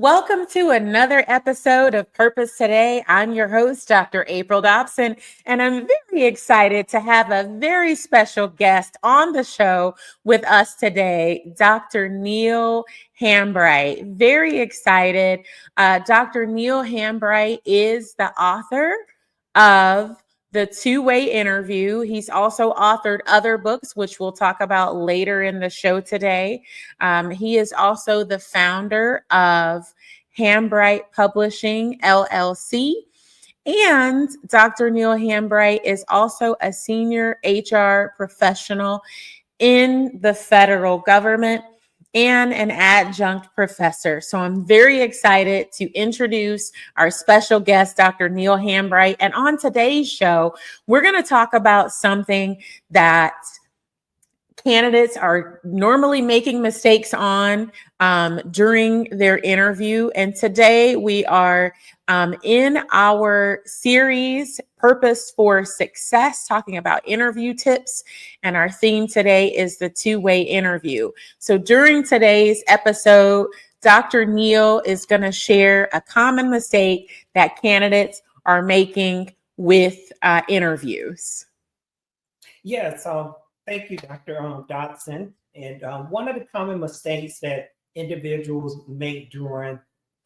Welcome to another episode of Purpose Today. I'm your host, Dr. April Dobson, and I'm very excited to have a very special guest on the show with us today, Dr. Neal Hambright. Very excited. Dr. Neal Hambright is the author of the two-way interview. He's also authored other books, which we'll talk about later in the show today. He is also the founder of Hambright Publishing, LLC. And Dr. Neal Hambright is also a senior HR professional in the federal government and an adjunct professor. So I'm very excited to introduce our special guest, Dr. Neal Hambright. And on today's show, we're going to talk about something that candidates are normally making mistakes on during their interview. And today we are in our series, Purpose for Success, talking about interview tips. And our theme today is the two-way interview. So during today's episode, Dr. Neal is going to share a common mistake that candidates are making with interviews. Yes. Thank you, Dr. Dodson. And one of the common mistakes that individuals make during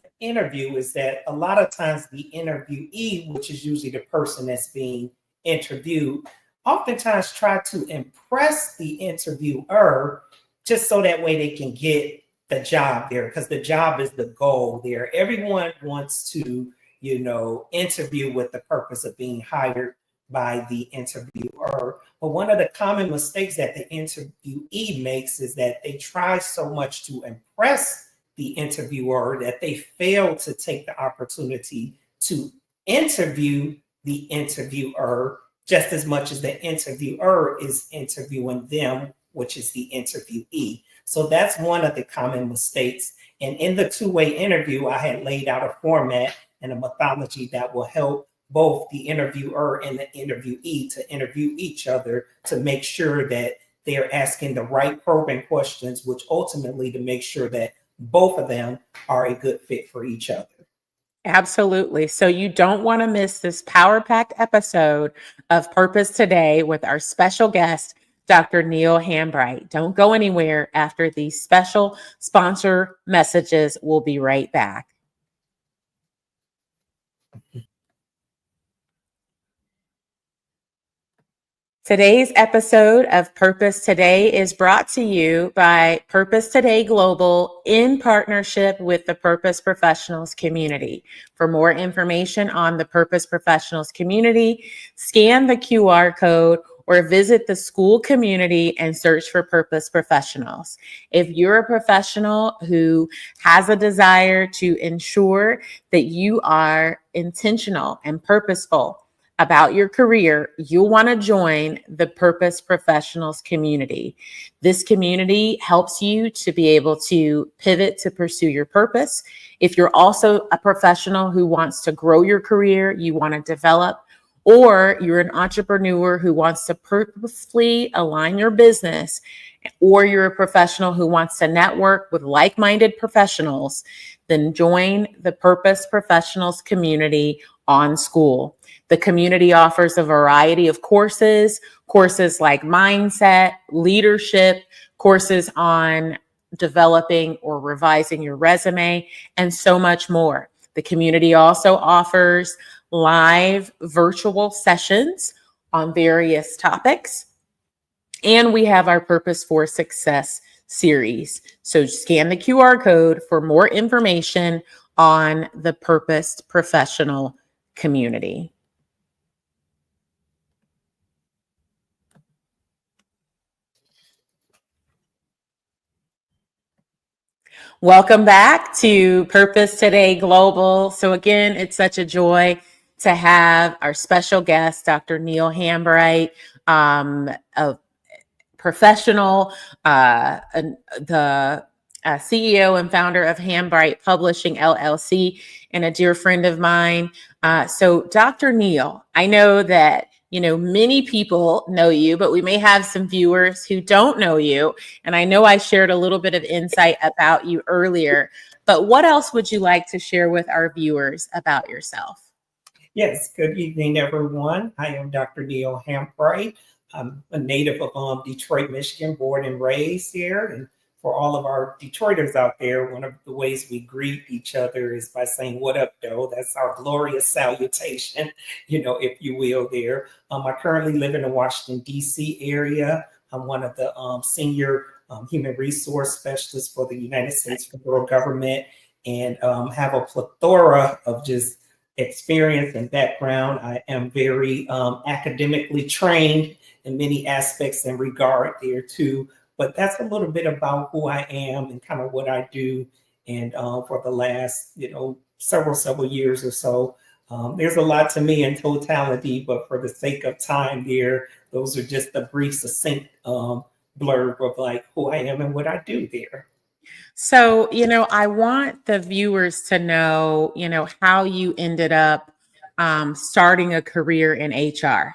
the interview is that a lot of times the interviewee, which is usually the person that's being interviewed, oftentimes try to impress the interviewer just so that way they can get the job there, because the job is the goal there. Everyone wants to, interview with the purpose of being hired by the interviewer. But one of the common mistakes that the interviewee makes is that they try so much to impress the interviewer that they fail to take the opportunity to interview the interviewer just as much as the interviewer is interviewing them, which is the interviewee. So that's one of the common mistakes. And in the two-way interview, I had laid out a format and a methodology that will help both the interviewer and the interviewee to interview each other to make sure that they're asking the right probing questions, which ultimately to make sure that both of them are a good fit for each other. Absolutely. So you don't want to miss this power-packed episode of Purpose Today with our special guest, Dr. Neal Hambright. Don't go anywhere after these special sponsor messages. We'll be right back. Today's episode of Purpose Today is brought to you by Purpose Today Global in partnership with the Purpose Professionals community. For more information on the Purpose Professionals community, scan the QR code or visit the school community and search for Purpose Professionals. If you're a professional who has a desire to ensure that you are intentional and purposeful about your career, you'll want to join the Purpose Professionals community. This community helps you to be able to pivot to pursue your purpose. If you're also a professional who wants to grow your career, you want to develop, or you're an entrepreneur who wants to purposefully align your business, or you're a professional who wants to network with like-minded professionals, then join the Purpose Professionals community on School. The community offers a variety of courses like mindset, leadership, courses on developing or revising your resume, and so much more. The community also offers live virtual sessions on various topics. And we have our Purpose for Success series. So scan the QR code for more information on the Purpose Professional community. Welcome back to Purpose Today Global. So again, it's such a joy to have our special guest, Dr. Neal Hambright, a professional, the CEO and founder of Hambright Publishing, LLC, and a dear friend of mine. So Dr. Neal, I know that many people know you, but we may have some viewers who don't know you. And I know I shared a little bit of insight about you earlier, But what else would you like to share with our viewers about yourself? Yes, good evening, everyone. I am Dr. Neal Hambright. I'm a native of Detroit, Michigan, born and raised here. And for all of our Detroiters out there, one of the ways we greet each other is by saying, "What up, though?" That's our glorious salutation, if you will, there. I currently live in the Washington, D.C. area. I'm one of the senior human resource specialists for the United States federal government, and have a plethora of just experience and background. I am very academically trained in many aspects in regard there too. But that's a little bit about who I am and kind of what I do. And for the last, several years or so, there's a lot to me in totality. But for the sake of time, there, those are just a brief, succinct blurb of like who I am and what I do there. So, I want the viewers to know, how you ended up starting a career in HR.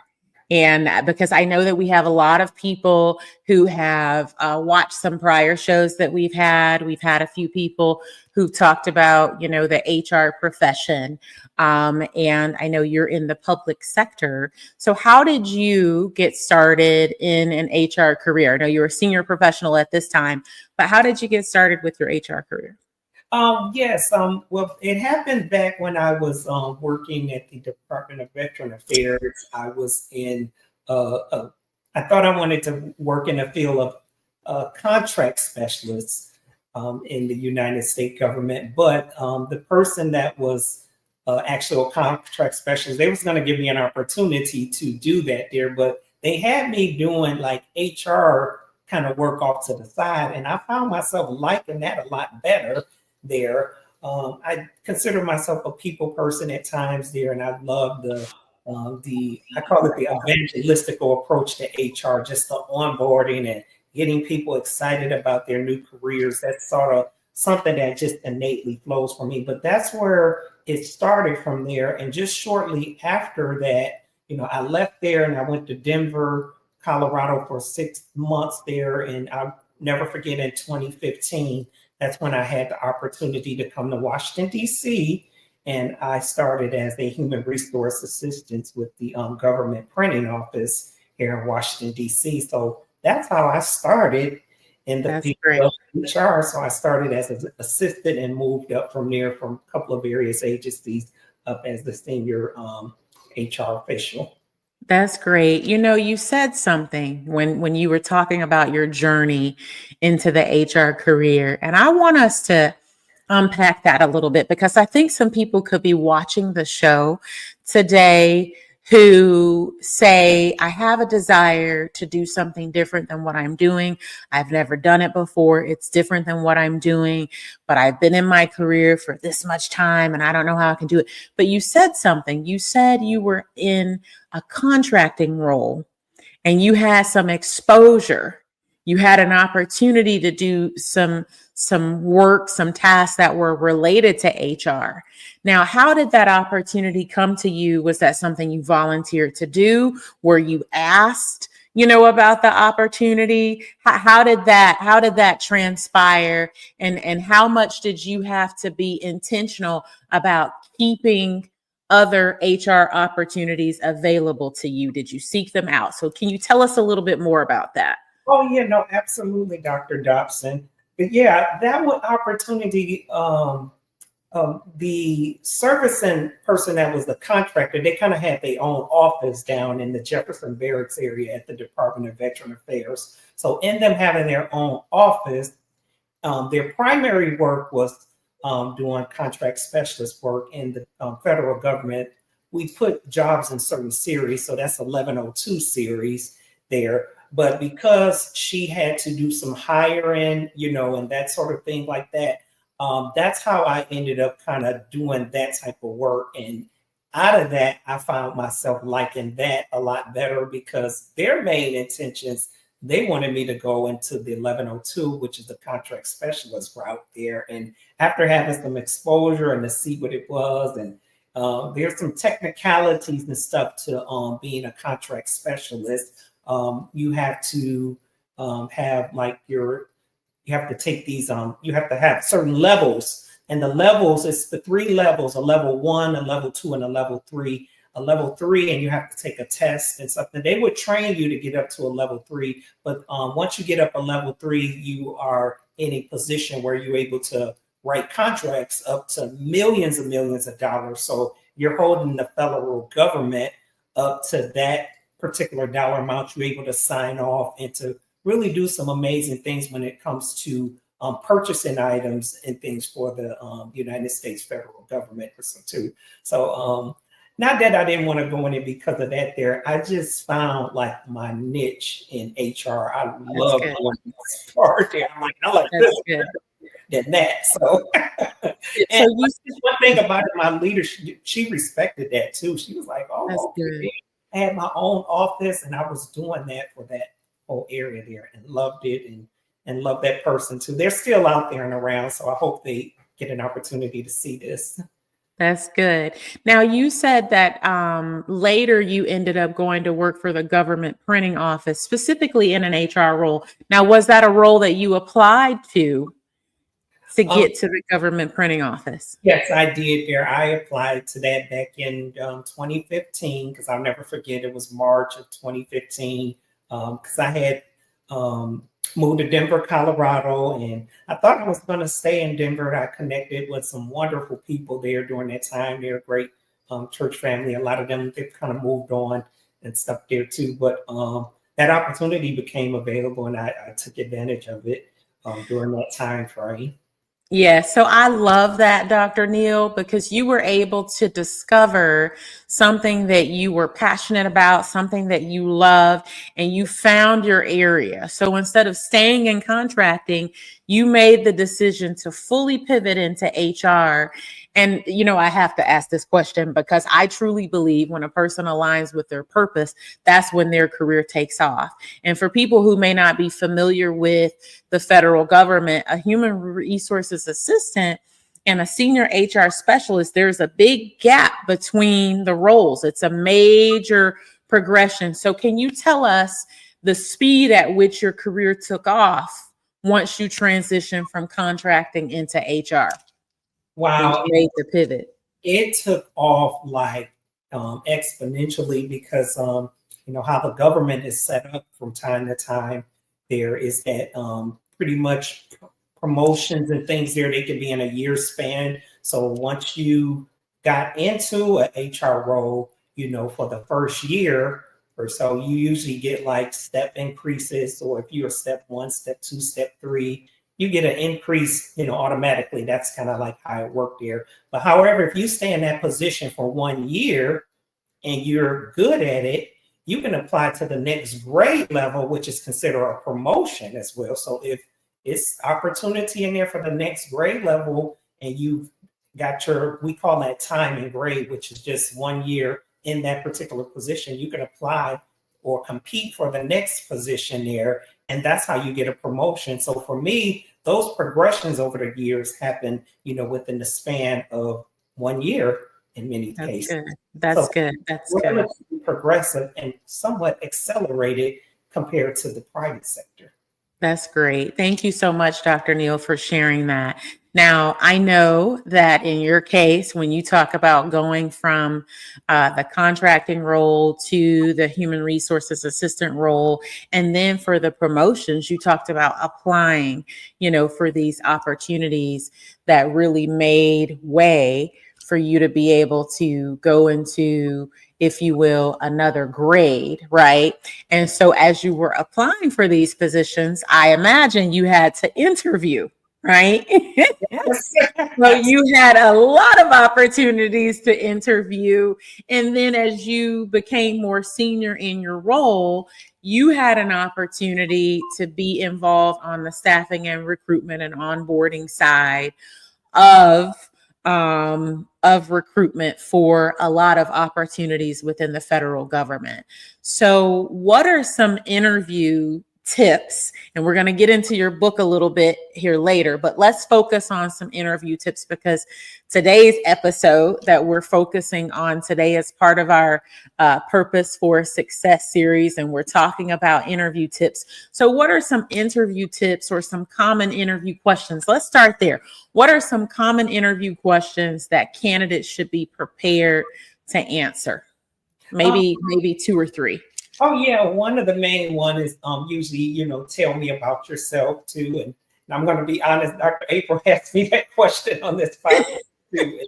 And because I know that we have a lot of people who have watched some prior shows that we've had a few people who talked about, the HR profession. And I know you're in the public sector. So how did you get started in an HR career? I know you're a senior professional at this time, but how did you get started with your HR career? Yes. Well, it happened back when I was working at the Department of Veteran Affairs. I was in, I thought I wanted to work in the field of contract specialists in the United States government. But the person that was actual contract specialist, they was going to give me an opportunity to do that there. But they had me doing like HR kind of work off to the side. And I found myself liking that a lot better there. I consider myself a people person at times there, and I love I call it the evangelistical approach to HR, just the onboarding and getting people excited about their new careers. That's sort of something that just innately flows for me. But that's where it started from there. And just shortly after that, I left there and I went to Denver, Colorado for 6 months there. And I'll never forget in 2015, that's when I had the opportunity to come to Washington, D.C., and I started as a human resource assistant with the government printing office here in Washington, D.C. So that's how I started in the field of HR. So I started as an assistant and moved up from there from a couple of various agencies up as the senior HR official. That's great. You said something when you were talking about your journey into the HR career, and I want us to unpack that a little bit because I think some people could be watching the show today who say, I have a desire to do something different than what I'm doing. I've never done it before. It's different than what I'm doing, but I've been in my career for this much time and I don't know how I can do it. But you said something. You said you were in a contracting role and you had some exposure. You had an opportunity to do some work, some tasks that were related to HR. Now, how did that opportunity come to you? Was that something you volunteered to do? Were you asked, about the opportunity? How did that transpire? And how much did you have to be intentional about keeping other HR opportunities available to you? Did you seek them out? So can you tell us a little bit more about that? Oh, yeah, no, absolutely, Dr. Dobson. But yeah, that one opportunity, the servicing person that was the contractor, they kind of had their own office down in the Jefferson Barracks area at the Department of Veteran Affairs. So in them having their own office, their primary work was doing contract specialist work in the federal government. We put jobs in certain series, so that's 1102 series there. But because she had to do some hiring, and that sort of thing like that, that's how I ended up kind of doing that type of work. And out of that, I found myself liking that a lot better because their main intentions, they wanted me to go into the 1102, which is the contract specialist route there. And after having some exposure and to see what it was, and there's some technicalities and stuff to being a contract specialist. You have to have like you have to take these, you have to have certain levels And the levels, it's the 3 levels, a level 1, a level 2, and a level 3. A level 3, and you have to take a test and something. They would train you to get up to a level 3, but once you get up a level 3, you are in a position where you're able to write contracts up to millions and millions of dollars. So you're holding the federal government up to that particular dollar amount. You're able to sign off and to really do some amazing things when it comes to purchasing items and things for the United States federal government or so too. So not that I didn't want to go in it because of that there. I just found like my niche in HR. I love going this part there. I'm like, I like That's this good. than that. So, and So one thing about it, my leader, she respected that too. She was like, oh, okay. I had my own office and I was doing that for that whole area there and loved it and loved that person too. They're still out there and around. So I hope they get an opportunity to see this. That's good. Now, you said that later you ended up going to work for the government printing office, specifically in an HR role. Now, was that a role that you applied to get to the government printing office? Yes, I did there. I applied to that back in 2015 because I'll never forget. It was March of 2015 because I had moved to Denver, Colorado, and I thought I was going to stay in Denver. I connected with some wonderful people there during that time. They're a great church family. A lot of them, they've kind of moved on and stuff there too. But that opportunity became available and I took advantage of it during that time frame. Yeah, so I love that, Dr. Neal, because you were able to discover something that you were passionate about, something that you love, and you found your area. So instead of staying in contracting, you made the decision to fully pivot into HR. And, you know, I have to ask this question because I truly believe when a person aligns with their purpose, that's when their career takes off. And for people who may not be familiar with the federal government, a human resources assistant and a senior HR specialist, there's a big gap between the roles. It's a major progression. So can you tell us the speed at which your career took off once you transitioned from contracting into HR? Wow. When you made the pivot. It took off like exponentially because, you know, how the government is set up from time to time. There is that pretty much promotions and things there. They can be in a year span. So once you got into an HR role, you know, for the first year or so, you usually get like step increases, or if you're step 1, step 2, step 3, you get an increase, you know, automatically. That's kind of like how it worked there. But however, if you stay in that position for 1 year and you're good at it, you can apply to the next grade level, which is considered a promotion as well. So if it's opportunity in there for the next grade level and you've got your, we call that time and grade, which is just 1 year in that particular position, you can apply or compete for the next position there. And that's how you get a promotion. So for me, those progressions over the years happen, you know, within the span of 1 year in many cases. Good. That's good. That's good. Progressive and somewhat accelerated compared to the private sector. That's great. Thank you so much, Dr. Neal, for sharing that. Now, I know that in your case, when you talk about going from the contracting role to the human resources assistant role, and then for the promotions, you talked about applying, you know, for these opportunities that really made way for you to be able to go into, if you will, another grade, right? And so as you were applying for these positions, I imagine you had to interview, right? So you had a lot of opportunities to interview. And then as you became more senior in your role, you had an opportunity to be involved on the staffing and recruitment and onboarding side of recruitment for a lot of opportunities within the federal government. So what are some interview tips, and we're going to get into your book a little bit here later, but let's focus on some interview tips, because today's episode that we're focusing on today is part of our Purpose for Success series, and we're talking about interview tips. So what are some interview tips or some common interview questions? Let's start there. What are some common interview questions that candidates should be prepared to answer? Maybe 2 or 3. Oh yeah, one of the main one is usually, tell me about yourself too. And I'm going to be honest, Dr. April asked me that question on this podcast too.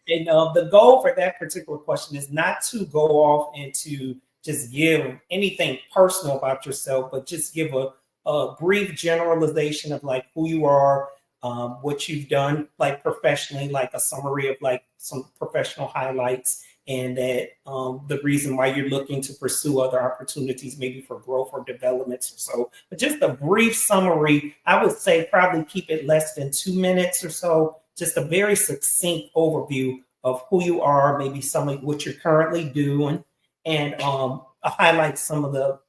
And the goal for that particular question is not to go off and to just give anything personal about yourself, but just give a brief generalization of like who you are, what you've done like professionally, like a summary of like some professional highlights, and that the reason why you're looking to pursue other opportunities, maybe for growth or developments or so. But just a brief summary, I would say probably keep it less than 2 minutes or so. Just a very succinct overview of who you are, maybe some of what you're currently doing, and highlight some of a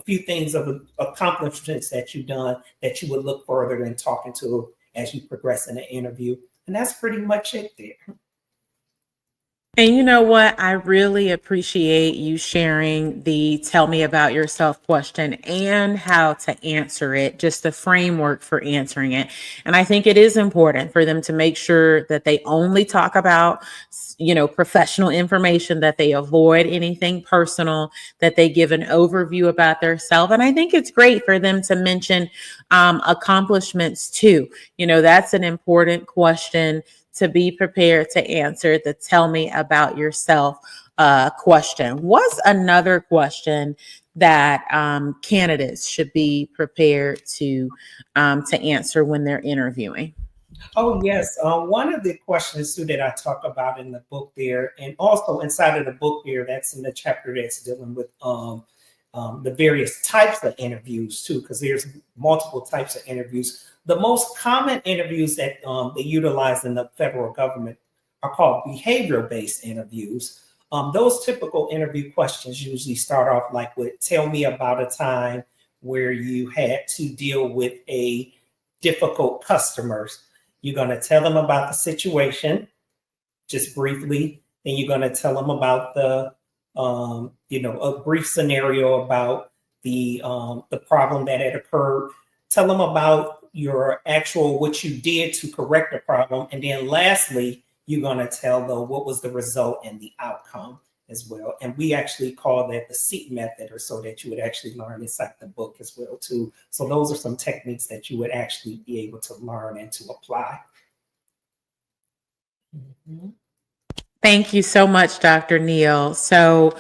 few things of accomplishments that you've done that you would look further in talking to as you progress in the interview. And that's pretty much it there. And you know what? I really appreciate you sharing the tell me about yourself question and how to answer it, just the framework for answering it. And I think it is important for them to make sure that they only talk about, professional information, that they avoid anything personal, that they give an overview about themselves. And I think it's great for them to mention accomplishments too. That's an important question to be prepared to answer. The tell me about yourself question. What's another question that candidates should be prepared to answer when they're interviewing? Oh, yes. One of the questions too that I talk about in the book there, and also inside of the book there, that's in the chapter that's dealing with the various types of interviews too, because there's multiple types of interviews. The most common interviews that they utilize in the federal government are called behavioral-based interviews. Those typical interview questions usually start off like with, tell me about a time where you had to deal with a difficult customer. You're going to tell them about the situation, just briefly. Then you're going to tell them about a brief scenario about the problem that had occurred. Tell them about what you did to correct the problem. And then lastly, you're going to tell them what was the result and the outcome as well. And we actually call that the 𝐒𝐔 method, or so that you would actually learn inside the book as well too. So those are some techniques that you would actually be able to learn and to apply. Mm-hmm. Thank you so much, Dr. Neal. So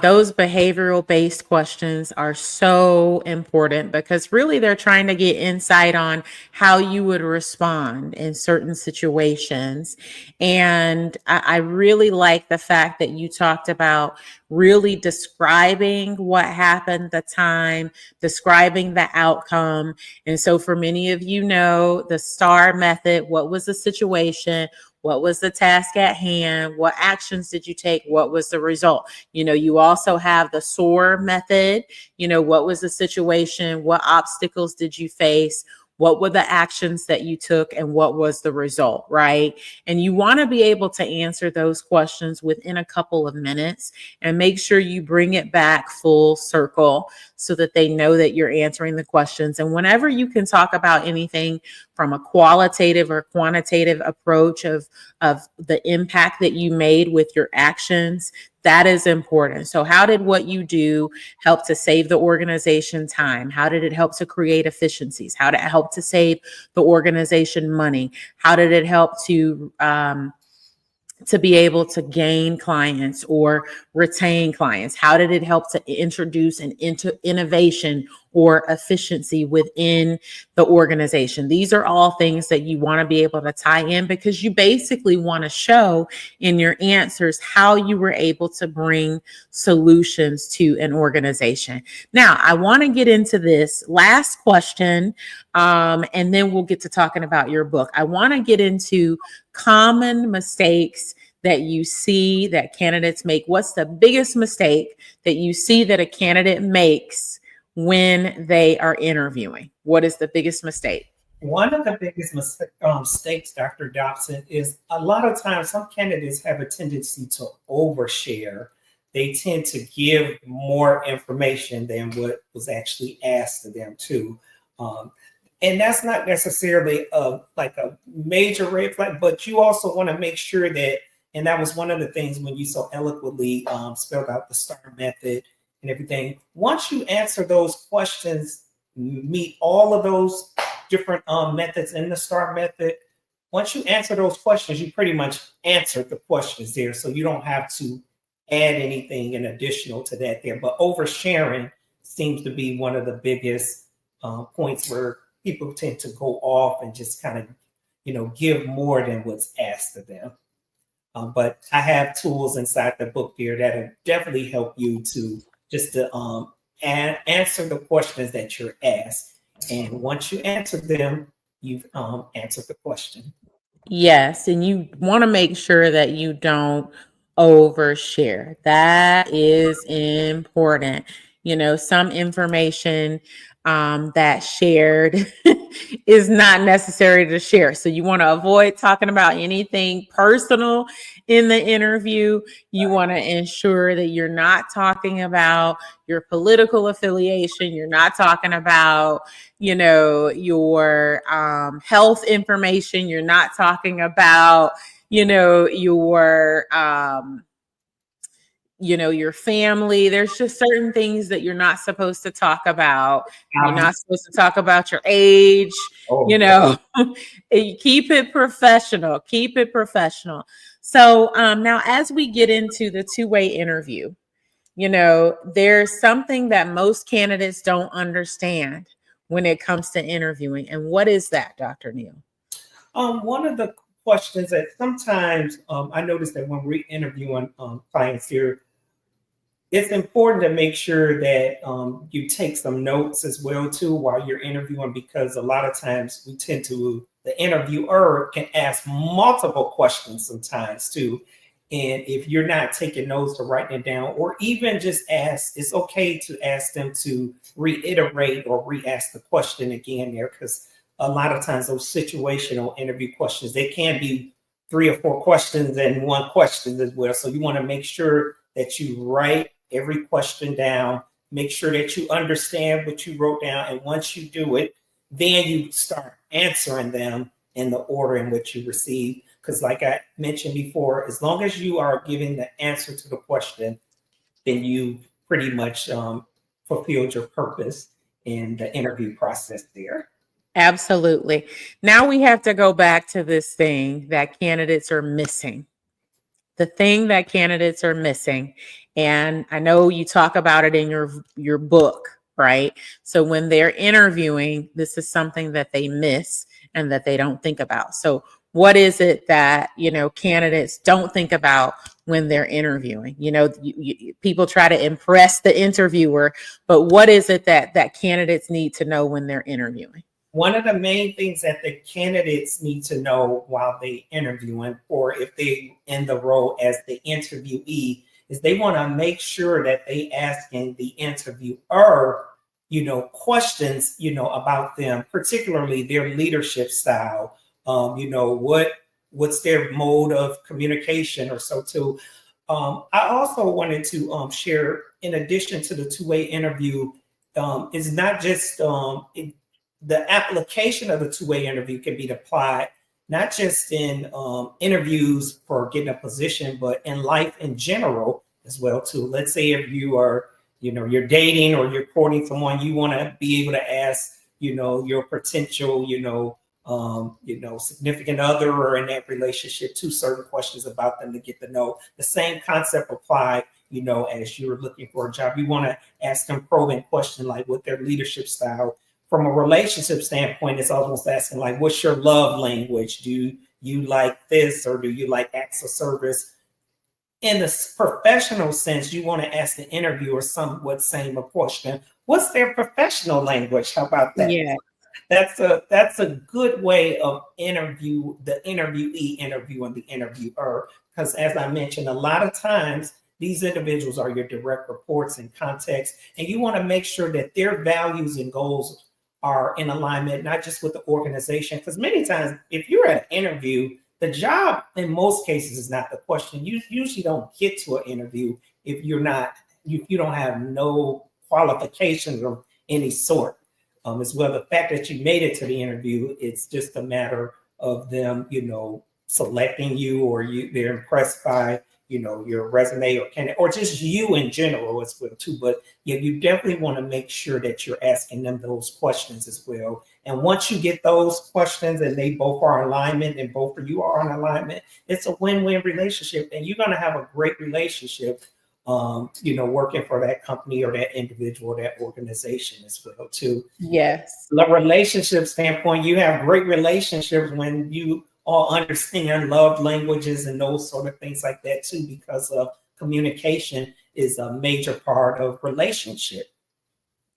those behavioral-based questions are so important, because really they're trying to get insight on how you would respond in certain situations. And I really like the fact that you talked about really describing what happened, the time, describing the outcome. And so for many of you the STAR method, what was the situation? What was the task at hand? What actions did you take? What was the result? You also have the SOAR method. What was the situation? What obstacles did you face? What were the actions that you took, and what was the result, right? And you want to be able to answer those questions within a couple of minutes, and make sure you bring it back full circle so that they know that you're answering the questions. And whenever you can talk about anything from a qualitative or quantitative approach of the impact that you made with your actions, that is important. So how did what you do help to save the organization time? How did it help to create efficiencies? How did it help to save the organization money? How did it help to be able to gain clients or retain clients? How did it help to introduce an innovation or efficiency within the organization? These are all things that you want to be able to tie in, because you basically want to show in your answers how you were able to bring solutions to an organization. Now, I want to get into this last question, and then we'll get to talking about your book. I want to get into common mistakes that you see that candidates make. What's the biggest mistake that you see that a candidate makes when they are interviewing? What is the biggest mistake? One of the biggest mistakes, Dr. Dobson, is a lot of times some candidates have a tendency to overshare. They tend to give more information than what was actually asked of them too. And that's not necessarily like a major red flag, but you also want to make sure that, and that was one of the things when you so eloquently spelled out the STAR method and everything. Once you answer those questions, meet all of those different methods in the STAR method. Once you answer those questions, you pretty much answered the questions there. So you don't have to add anything in additional to that there. But oversharing seems to be one of the biggest points where people tend to go off and just kind of, give more than what's asked of them. But I have tools inside the book there that will definitely help you to just to answer the questions that you're asked. And once you answer them, you've answered the question. Yes, and you want to make sure that you don't overshare. That is important. Some information that shared is not necessary to share. So you want to avoid talking about anything personal in the interview. You want to ensure that you're not talking about your political affiliation. You're not talking about, your health information. You're not talking about, your family. There's just certain things that you're not supposed to talk about. You're not supposed to talk about your age, keep it professional, keep it professional. So now as we get into the two-way interview, there's something that most candidates don't understand when it comes to interviewing. And what is that, Dr. Neal? One of the questions that sometimes I notice that when we're interviewing clients here, it's important to make sure that you take some notes as well too while you're interviewing, because a lot of times the interviewer can ask multiple questions sometimes too. And if you're not taking notes or writing it down, or even just ask, it's okay to ask them to reiterate or re-ask the question again there, because a lot of times those situational interview questions, they can be 3 or 4 questions and 1 question as well. So you want to make sure that you write every question down, make sure that you understand what you wrote down. And once you do it, then you start answering them in the order in which you receive. Because like I mentioned before, as long as you are giving the answer to the question, then you pretty much fulfilled your purpose in the interview process there. Absolutely. Now we have to go back to this thing that candidates are missing. The thing that candidates are missing. And I know you talk about it in your book, right? So when they're interviewing, this is something that they miss and that they don't think about. So what is it that, candidates don't think about when they're interviewing? People try to impress the interviewer, but what is it that candidates need to know when they're interviewing? One of the main things that the candidates need to know while they interviewing, or if they in the role as the interviewee, is they want to make sure that they asking the interviewer, questions, about them, particularly their leadership style, what's their mode of communication or so too. I also wanted to share, in addition to the two-way interview, is not just the application of the two-way interview can be applied not just in interviews for getting a position, but in life in general as well too. Let's say if you are, you're dating or you're courting someone, you want to be able to ask, your potential, significant other or in that relationship, 2 certain questions about them to get to know. The same concept apply, as you're looking for a job. You want to ask them probing question like what their leadership style. From a relationship standpoint, it's almost asking like, what's your love language? Do you like this, or do you like acts of service? In the professional sense, you want to ask the interviewer somewhat same a question. What's their professional language? How about that? Yeah. That's a good way of the interviewee interviewing the interviewer. Because as I mentioned, a lot of times these individuals are your direct reports and context, and you want to make sure that their values and goals are in alignment, not just with the organization. Because many times, if you're at an interview, the job in most cases is not the question. You usually don't get to an interview if you're not, you don't have no qualifications of any sort. As well, the fact that you made it to the interview, it's just a matter of them, selecting you, or they're impressed by, your resume or candidate, or just you in general as well too. But yeah, you definitely want to make sure that you're asking them those questions as well. And once you get those questions and they both are in alignment and both of you are in alignment, it's a win-win relationship, and you're going to have a great relationship, working for that company or that individual or that organization as well too. Yes. The relationship standpoint, you have great relationships when you all understand love languages and those sort of things like that too, because of communication is a major part of relationship.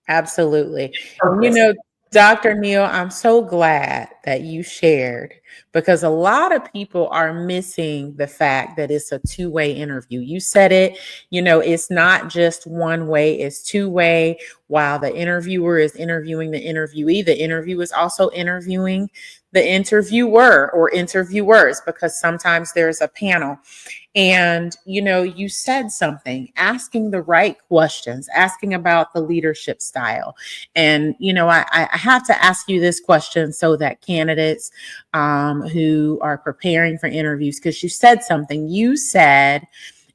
Absolutely. Purpose. Dr. Neal, I'm so glad that you shared, because a lot of people are missing the fact that it's a two-way interview. You said it, it's not just one way, it's two-way. While the interviewer is interviewing the interviewee, the interview is also interviewing the interviewer or interviewers, because sometimes there's a panel. And, you said something, asking the right questions, asking about the leadership style. And, I have to ask you this question so that candidates who are preparing for interviews, because you said something, you said,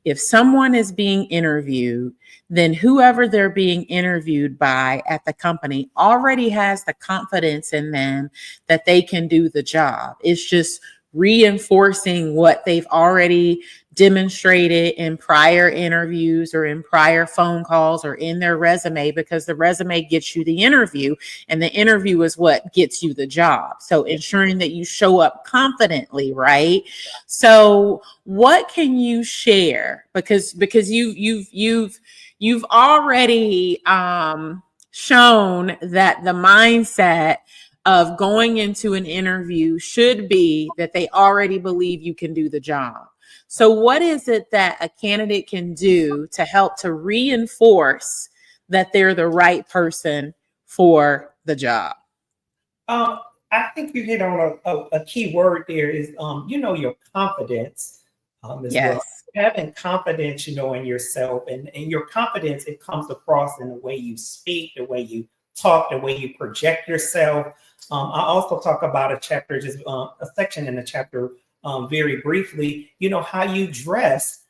if someone is being interviewed, then whoever they're being interviewed by at the company already has the confidence in them that they can do the job. It's just reinforcing what they've already demonstrated in prior interviews or in prior phone calls or in their resume, because the resume gets you the interview and the interview is what gets you the job. So ensuring that you show up confidently, right? So what can you share? Because you've already shown that the mindset of going into an interview should be that they already believe you can do the job. So what is it that a candidate can do to help to reinforce that they're the right person for the job? I think you hit on a key word there is, your confidence as well. Yes. Having confidence, in yourself, and your confidence, it comes across in the way you speak, the way you talk, the way you project yourself. I also talk about a section in the chapter very briefly, how you dress.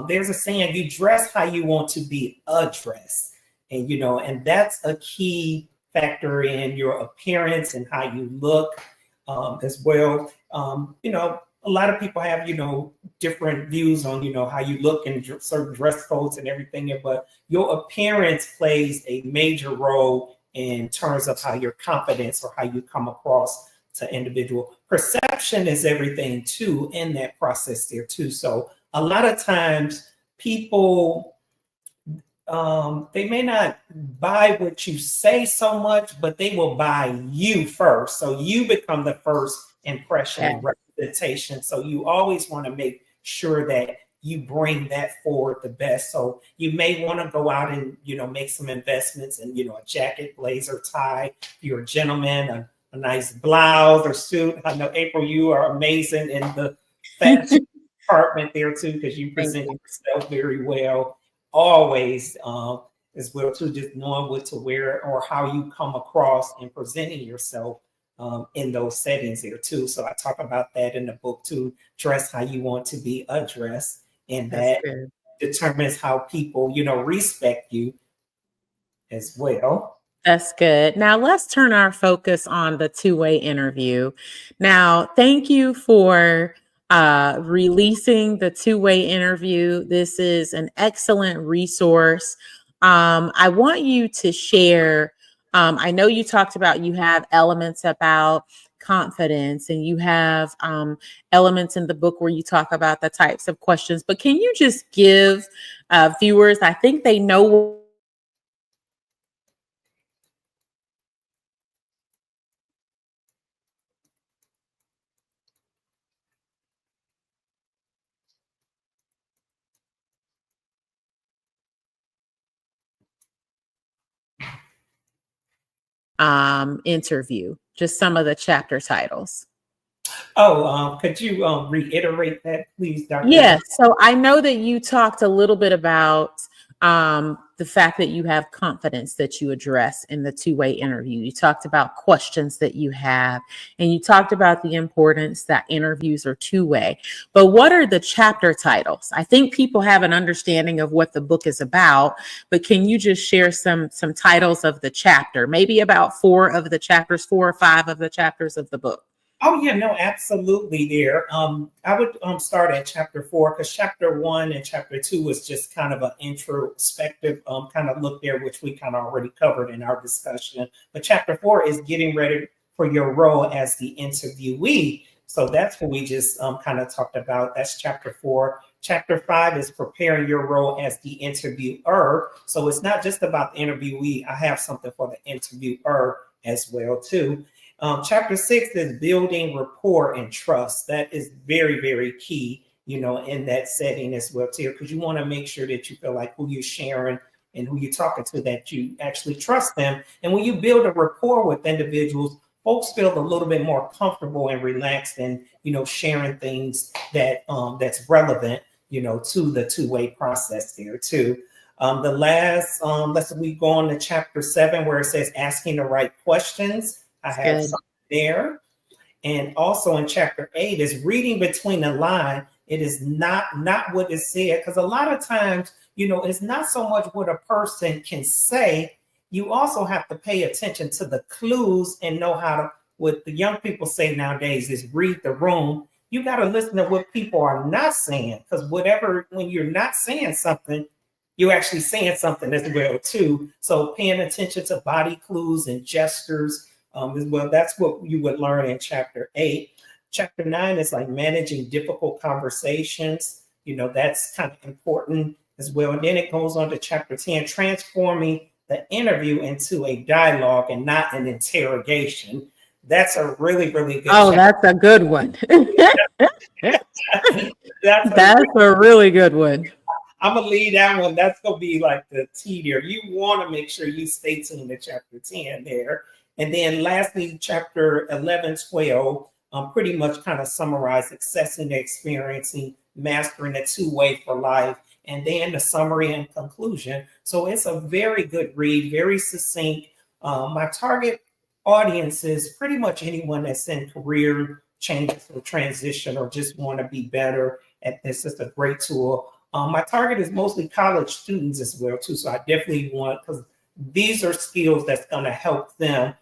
There's a saying, you dress how you want to be addressed. And, and that's a key factor in your appearance and how you look as well. A lot of people have, different views on, how you look in certain dress codes and everything, but your appearance plays a major role in terms of how your confidence or how you come across to individual. Perception is everything too in that process there too. So a lot of times people, they may not buy what you say so much, but they will buy you first. So you become the first impression and representation. So you always want to make sure that you bring that forward the best. So you may want to go out and, make some investments in, a jacket, blazer, tie. If you're a gentleman, a nice blouse or suit. I know, April, you are amazing in the fashion department there too, because you present yourself very well. Always as well too, just knowing what to wear or how you come across and presenting yourself in those settings there too. So I talk about that in the book too. Dress how you want to be addressed, and that determines how people, respect you as well. That's good. Now let's turn our focus on the two-way interview. Now, thank you for releasing the two-way interview. This is an excellent resource. I want you to share. I know you talked about, you have elements about confidence, and you have elements in the book where you talk about the types of questions, but can you just give viewers, I think they know interview? Just some of the chapter titles. Could you reiterate that, please, Dr. Yeah, so I know that you talked a little bit about the fact that you have confidence that you address in the two-way interview. You talked about questions that you have, and you talked about the importance that interviews are two-way. But what are the chapter titles? I think people have an understanding of what the book is about, but can you just share some titles of the chapter, maybe about 4 or 5 of the chapters of the book? Oh yeah, no, absolutely. There, I would start at chapter 4 because chapter 1 and chapter 2 was just kind of an introspective kind of look there, which we kind of already covered in our discussion. But chapter 4 is getting ready for your role as the interviewee. So that's what we just kind of talked about. That's chapter 4. Chapter 5 is preparing your role as the interviewer. So it's not just about the interviewee. I have something for the interviewer as well too. Chapter 6 is building rapport and trust. That is very, very key, in that setting as well too, because you want to make sure that you feel like who you're sharing and who you're talking to, that you actually trust them. And when you build a rapport with individuals, folks feel a little bit more comfortable and relaxed and, sharing things that that's relevant, to the two-way process there too. The last, we go on to chapter 7 where it says asking the right questions. I have something there. And also in chapter 8 is reading between the line. It is not what is said, because a lot of times, it's not so much what a person can say. You also have to pay attention to the clues and know how to, what the young people say nowadays is read the room. You got to listen to what people are not saying, because when you're not saying something, you're actually saying something as well too. So paying attention to body clues and gestures as well. That's what you would learn in chapter 8. Chapter 9 is like managing difficult conversations. That's kind of important as well. And then it goes on to chapter 10, transforming the interview into a dialogue and not an interrogation. That's a really, really good chapter. That's a good one. That's a really good one. I'm going to leave that one. That's going to be like the T there. You want to make sure you stay tuned to chapter 10 there. And then lastly, chapter 11, 12, pretty much kind of summarize accessing the experiencing, mastering the two-way for life, and then the summary and conclusion. So it's a very good read, very succinct. My target audience is pretty much anyone that's in career changes or transition or just want to be better at this. It's a great tool. My target is mostly college students as well too. So I definitely want, because these are skills that's going to help them,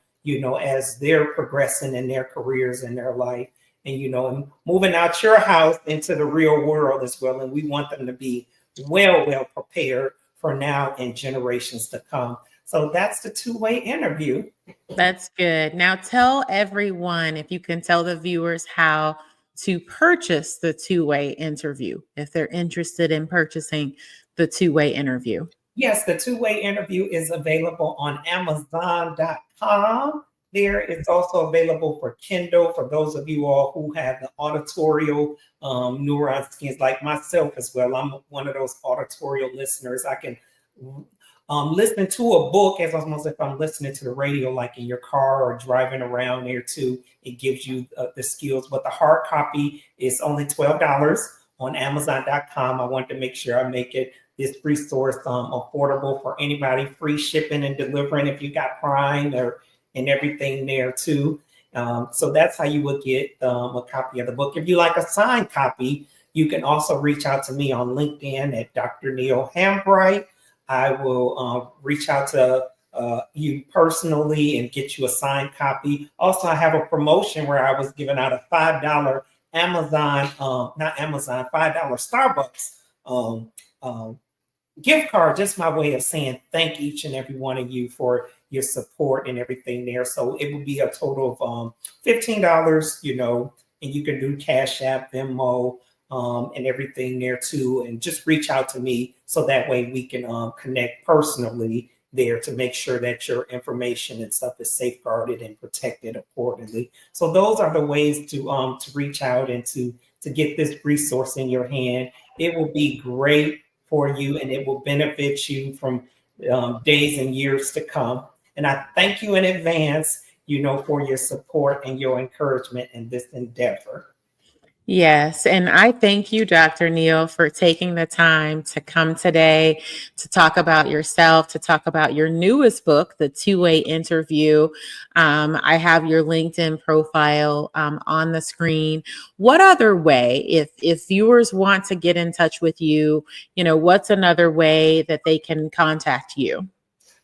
as they're progressing in their careers and their life and, and moving out your house into the real world as well. And we want them to be well prepared for now and generations to come. So that's the two-way interview. That's good. Now tell everyone, if you can tell the viewers, how to purchase the two-way interview if they're interested in purchasing the two-way interview. Yes, the two-way interview is available on Amazon.com. There, it's also available for Kindle for those of you all who have the auditorial neuron skins like myself as well. I'm one of those auditorial listeners. I can listen to a book as almost if I'm listening to the radio, like in your car or driving around there too. It gives you the skills, but the hard copy is only $12 on Amazon.com. I want to make sure I make this resource affordable for anybody, free shipping and delivering if you got Prime and everything there too. So that's how you would get a copy of the book. If you like a signed copy, you can also reach out to me on LinkedIn at Dr. Neal Hambright. I will reach out to you personally and get you a signed copy. Also, I have a promotion where I was giving out a $5 $5 Starbucks gift card, just my way of saying thank each and every one of you for your support and everything there. So it would be a total of $15, and you can do Cash App, Venmo, and everything there too. And just reach out to me so that way we can connect personally there to make sure that your information and stuff is safeguarded and protected accordingly. So those are the ways to reach out and to get this resource in your hand. It will be great for you and it will benefit you from days and years to come. And I thank you in advance, for your support and your encouragement in this endeavor. Yes, and I thank you, Dr. Neal, for taking the time to come today to talk about yourself, to talk about your newest book, The Two-Way Interview. I have your LinkedIn profile on the screen. What other way, if viewers want to get in touch with you, what's another way that they can contact you?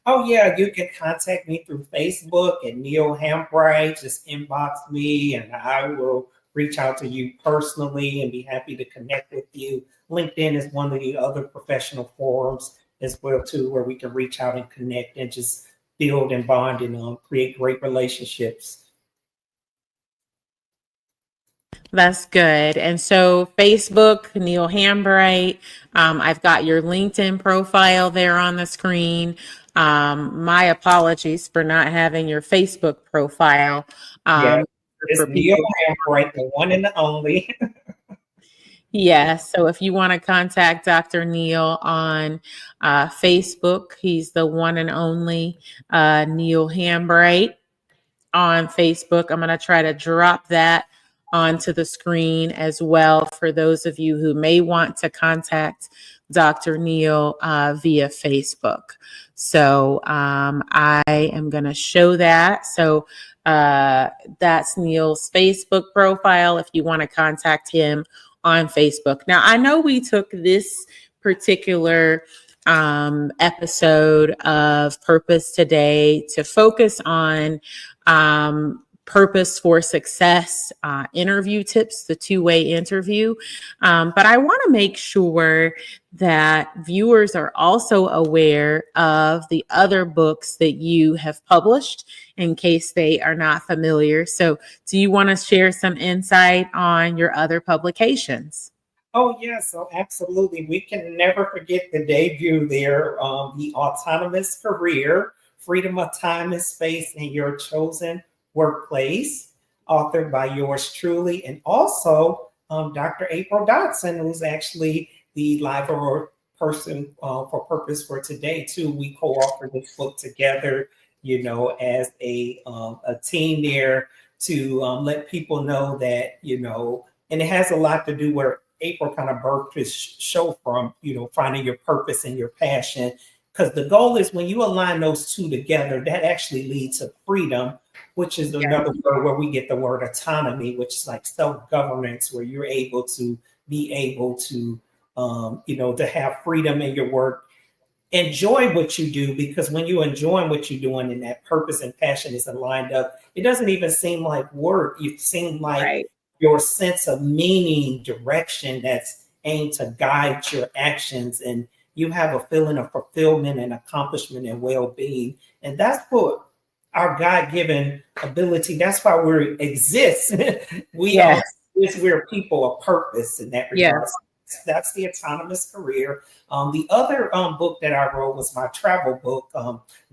Oh, yeah, you can contact me through Facebook at Neal Hambright. Just inbox me and I will reach out to you personally and be happy to connect with you. LinkedIn is one of the other professional forums as well, too, where we can reach out and connect and just build and bond and create great relationships. That's good. And so Facebook, Neal Hambright, I've got your LinkedIn profile there on the screen. My apologies for not having your Facebook profile. Yeah, it's For Neal people. Hambright, the one and the only. Yeah, so if you want to contact Dr. Neal on Facebook, he's the one and only Neal Hambright on Facebook. I'm going to try to drop that onto the screen as well for those of you who may want to contact Dr. Neal via Facebook. So I am going to show that. So that's Neal's Facebook profile if you want to contact him on Facebook. Now, I know we took this particular episode of Purpose Today to focus on Purpose for Success interview tips, the two-way interview. But I want to make sure that viewers are also aware of the other books that you have published in case they are not familiar. So do you want to share some insight on your other publications? Oh, yes, so absolutely. We can never forget the debut there, The Autonomous Career, Freedom of Time and Space in Your Chosen Workplace, authored by yours truly, and also Dr. April Dobson, who's actually the live person for Purpose for Today, too. We co-authored this book together, as a team there to let people know that, and it has a lot to do where April kind of birthed this show from, finding your purpose and your passion. Because the goal is when you align those two together, that actually leads to freedom, which is another word where we get the word autonomy, which is like self-governance, where you're able to to have freedom in your work. Enjoy what you do, because when you enjoy what you're doing and that purpose and passion is aligned up, it doesn't even seem like work. It seems like your sense of meaning, direction that's aimed to guide your actions, and you have a feeling of fulfillment and accomplishment and well-being. And that's what our God-given ability, that's why we exist. We're people of purpose in that regard. Yes. That's The Autonomous Career. The other book that I wrote was my travel book.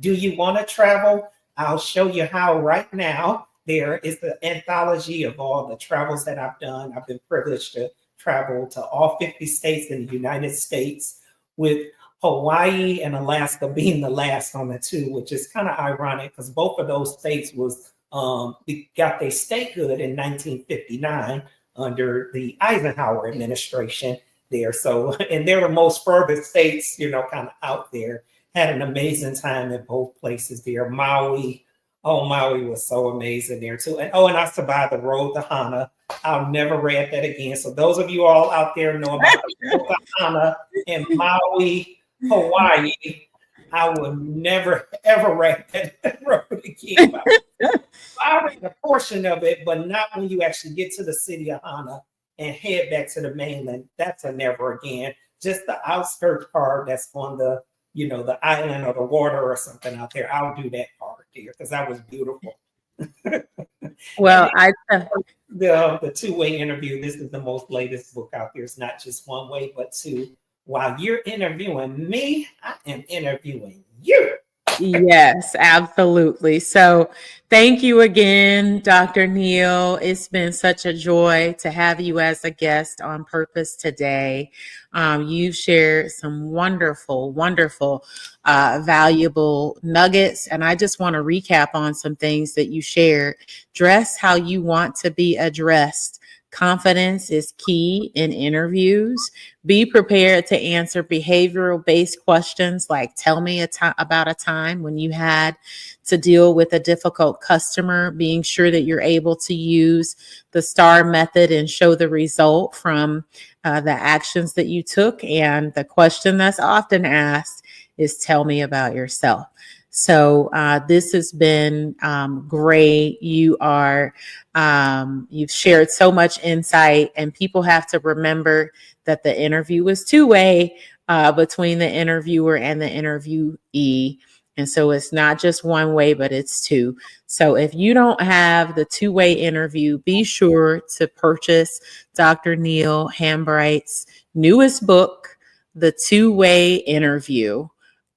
Do You Want to Travel? I'll show you how right now. There is the anthology of all the travels that I've done. I've been privileged to travel to all 50 states in the United States, with Hawaii and Alaska being the last on the two, which is kind of ironic because both of those states got their statehood in 1959 under the Eisenhower administration there. So, and they're the most furthest states, kind of out there. Had an amazing time in both places there. Maui was so amazing there too. And I survived the road to Hana. I'll never read that again. So those of you all out there know about the road to Hana in Maui, Hawaii, I will never ever read that road again. I read a portion of it, but not when you actually get to the city of Hana and head back to the mainland. That's a never again. Just the outskirts part that's on the the island or the water or something out there. I'll do that part there because that was beautiful. Well, the two-way interview. This is the most latest book out there. It's not just one way, but two. While you're interviewing me, I am interviewing you. Yes, absolutely. So thank you again, Dr. Neal. It's been such a joy to have you as a guest on Purpose today. You've shared some wonderful, valuable nuggets. And I just want to recap on some things that you shared. Dress how you want to be addressed. Confidence is key in interviews. Be prepared to answer behavioral based questions like tell me about a time when you had to deal with a difficult customer, being sure that you're able to use the STAR method and show the result from the actions that you took. And the question that's often asked is tell me about yourself. So this has been great. You've shared so much insight, and people have to remember that the interview is two-way between the interviewer and the interviewee. And so it's not just one way, but it's two. So if you don't have the two-way interview, be sure to purchase Dr. Neal Hambright's newest book, The Two-Way Interview.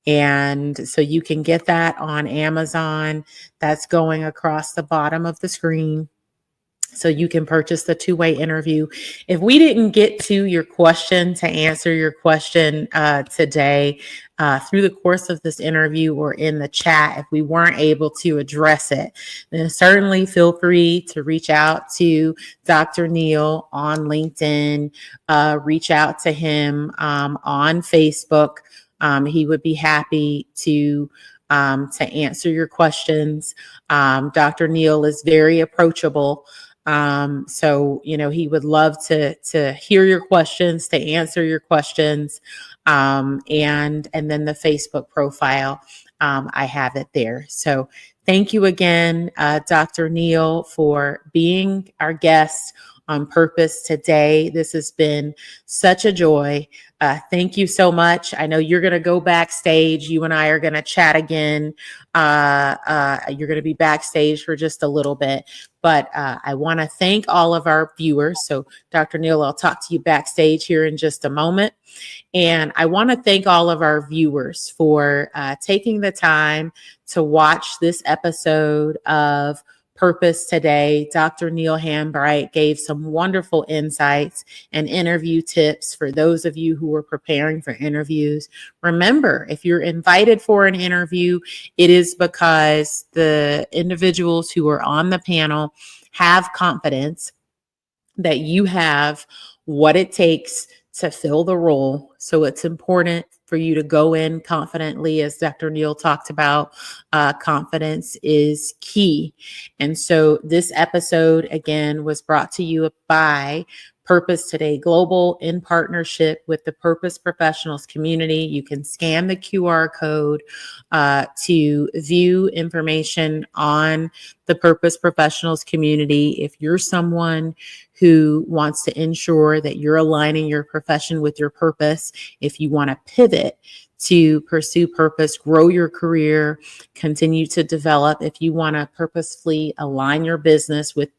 And so you can get that on Amazon. That's going across the bottom of the screen. So you can purchase the two-way interview. If we didn't get to your question, to answer your question today through the course of this interview or in the chat, if we weren't able to address it, then certainly feel free to reach out to Dr. Neal on LinkedIn, reach out to him on Facebook. He would be happy to answer your questions. Dr. Neal is very approachable. So, he would love to hear your questions, to answer your questions. And then the Facebook profile, I have it there. So thank you again, Dr. Neal, for being our guest on Purpose today. This has been such a joy. Thank you so much. I know you're going to go backstage. You and I are going to chat again. You're going to be backstage for just a little bit, but I want to thank all of our viewers. So Dr. Neal, I'll talk to you backstage here in just a moment. And I want to thank all of our viewers for taking the time to watch this episode of Purpose today. Dr. Neal Hambright gave some wonderful insights and interview tips for those of you who are preparing for interviews. Remember, if you're invited for an interview, it is because the individuals who are on the panel have confidence that you have what it takes to fill the role. So it's important for you to go in confidently, as Dr. Neal talked about. Confidence is key. And so this episode, again, was brought to you by Purpose Today Global in partnership with the Purpose Professionals community. You can scan the QR code to view information on the Purpose Professionals community. If you're someone who wants to ensure that you're aligning your profession with your purpose, if you want to pivot to pursue purpose, grow your career, continue to develop, if you want to purposefully align your business with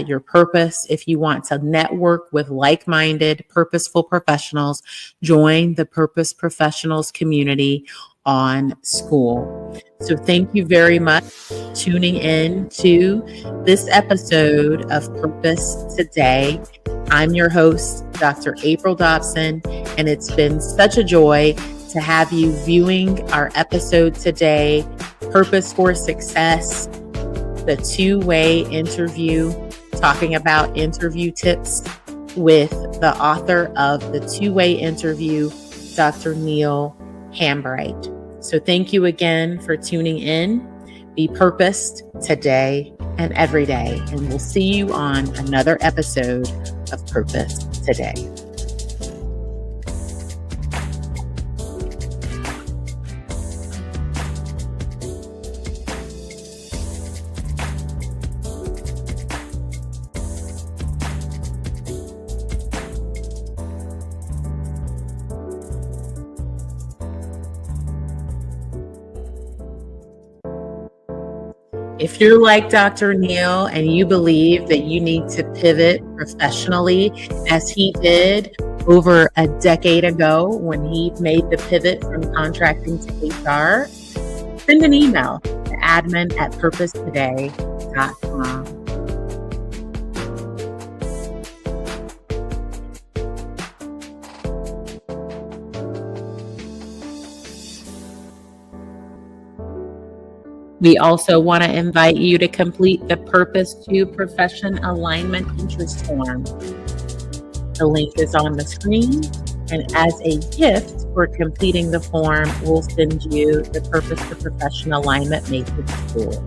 your purpose, if you want to network with like-minded, purposeful professionals, join the Purpose Professionals community on School. So thank you very much for tuning in to this episode of Purpose Today. I'm your host, Dr. April Dobson, and it's been such a joy to have you viewing our episode today, Purpose for Success, the two-way interview, talking about interview tips with the author of the two-way interview, Dr. Neal Hambright. So thank you again for tuning in. Be purposed today and every day, and we'll see you on another episode of Purpose Today. If you're like Dr. Neal and you believe that you need to pivot professionally, as he did over a decade ago when he made the pivot from contracting to HR, send an email to admin@purposetoday.com. We also want to invite you to complete the Purpose to Profession Alignment Interest Form. The link is on the screen, and as a gift for completing the form, we'll send you the Purpose to Profession Alignment Matrix tool.